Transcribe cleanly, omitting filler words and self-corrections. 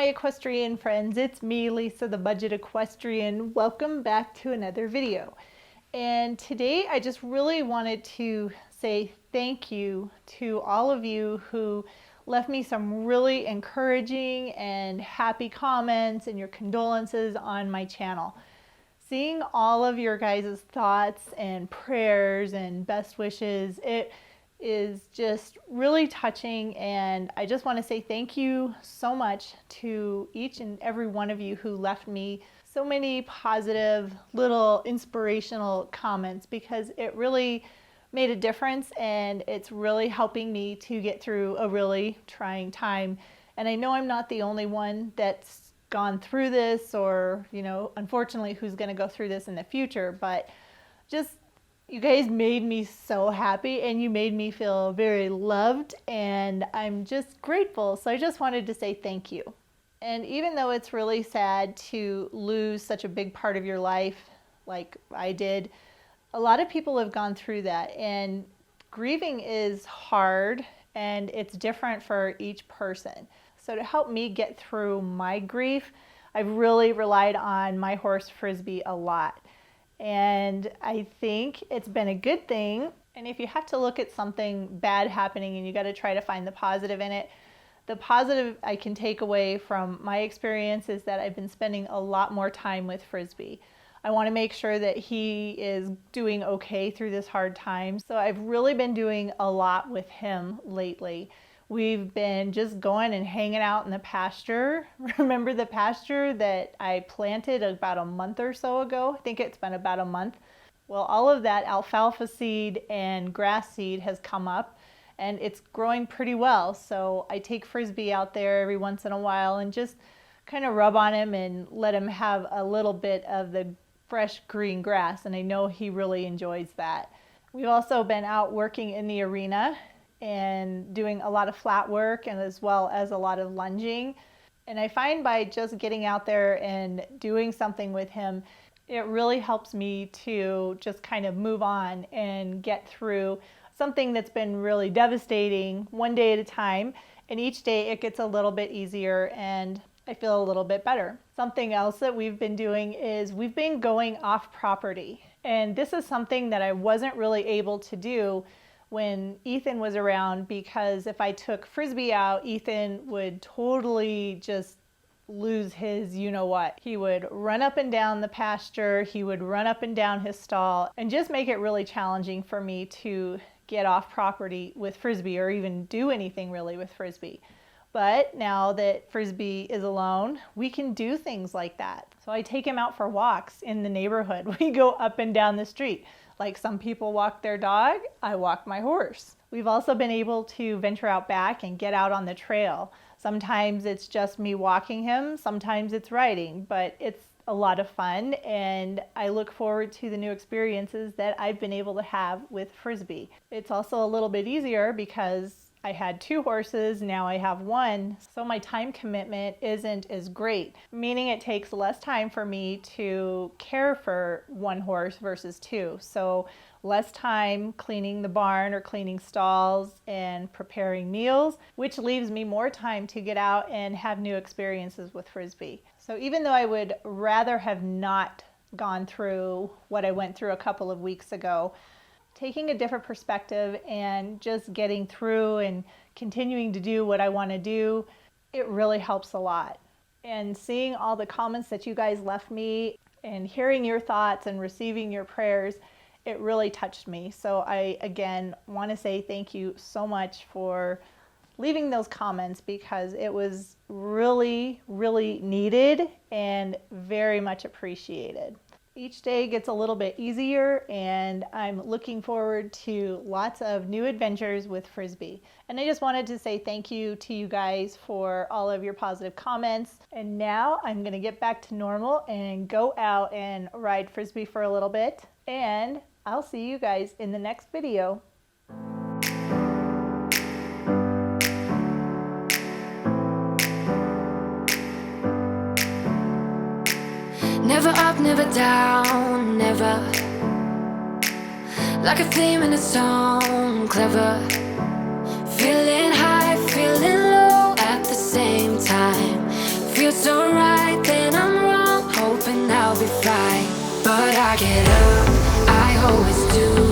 my equestrian friends, it's me, Lisa the Budget Equestrian. Welcome back to another video. And today I just really wanted to say thank you to all of you who left me some really encouraging and happy comments and your condolences on my channel. Seeing all of your guys' thoughts and prayers and best wishes, it is just really touching, and I just want to say thank you so much to each and every one of you who left me so many positive little inspirational comments, because it really made a difference and it's really helping me to get through a really trying time. And I know I'm not the only one that's gone through this, or unfortunately who's going to go through this in the future, but just you guys made me so happy and you made me feel very loved, and I'm just grateful. So I just wanted to say thank you. And even though it's really sad to lose such a big part of your life like I did, a lot of people have gone through that, and grieving is hard and it's different for each person. So to help me get through my grief, I've really relied on my horse Frisby a lot. And I think it's been a good thing. And if you have to look at something bad happening and you got to try to find the positive in it, the positive I can take away from my experience is that I've been spending a lot more time with Frisby. I want to make sure that he is doing okay through this hard time. So I've really been doing a lot with him lately. We've been just going and hanging out in the pasture. Remember the pasture that I planted about a month or so ago? I think it's been about a month. Well, all of that alfalfa seed and grass seed has come up and it's growing pretty well. So I take Frisby out there every once in a while and just kind of rub on him and let him have a little bit of the fresh green grass. And I know he really enjoys that. We've also been out working in the arena and doing a lot of flat work, and as well as a lot of lunging. And I find by just getting out there and doing something with him, it really helps me to just kind of move on and get through something that's been really devastating, one day at a time. And each day it gets a little bit easier and I feel a little bit better. Something else that we've been doing is we've been going off property. And this is something that I wasn't really able to do when Ethan was around, because if I took Frisby out, Ethan would totally just lose his you-know-what. He would run up and down the pasture, he would run up and down his stall, and just make it really challenging for me to get off property with Frisby, or even do anything really with Frisby. But now that Frisby is alone, we can do things like that. So I take him out for walks in the neighborhood. We go up and down the street. Like some people walk their dog, I walk my horse. We've also been able to venture out back and get out on the trail. Sometimes it's just me walking him, sometimes it's riding, but it's a lot of fun, and I look forward to the new experiences that I've been able to have with Frisby. It's also a little bit easier because I had 2 horses, now I have 1, so my time commitment isn't as great, meaning it takes less time for me to care for 1 horse versus 2. So less time cleaning the barn or cleaning stalls and preparing meals, which leaves me more time to get out and have new experiences with Frisby. So even though I would rather have not gone through what I went through a couple of weeks ago, taking a different perspective and just getting through and continuing to do what I want to do, it really helps a lot. And seeing all the comments that you guys left me and hearing your thoughts and receiving your prayers, it really touched me. So I, again, want to say thank you so much for leaving those comments, because it was really, really needed and very much appreciated. Each day gets a little bit easier, and I'm looking forward to lots of new adventures with Frisby. And I just wanted to say thank you to you guys for all of your positive comments. And now I'm going to get back to normal and go out and ride Frisby for a little bit. And I'll see you guys in the next video. Never up, never down, never. Like a theme in a song, clever. Feeling high, feeling low at the same time. you're so right, then I'm wrong, hoping I'll be fine. But I get up, I always do.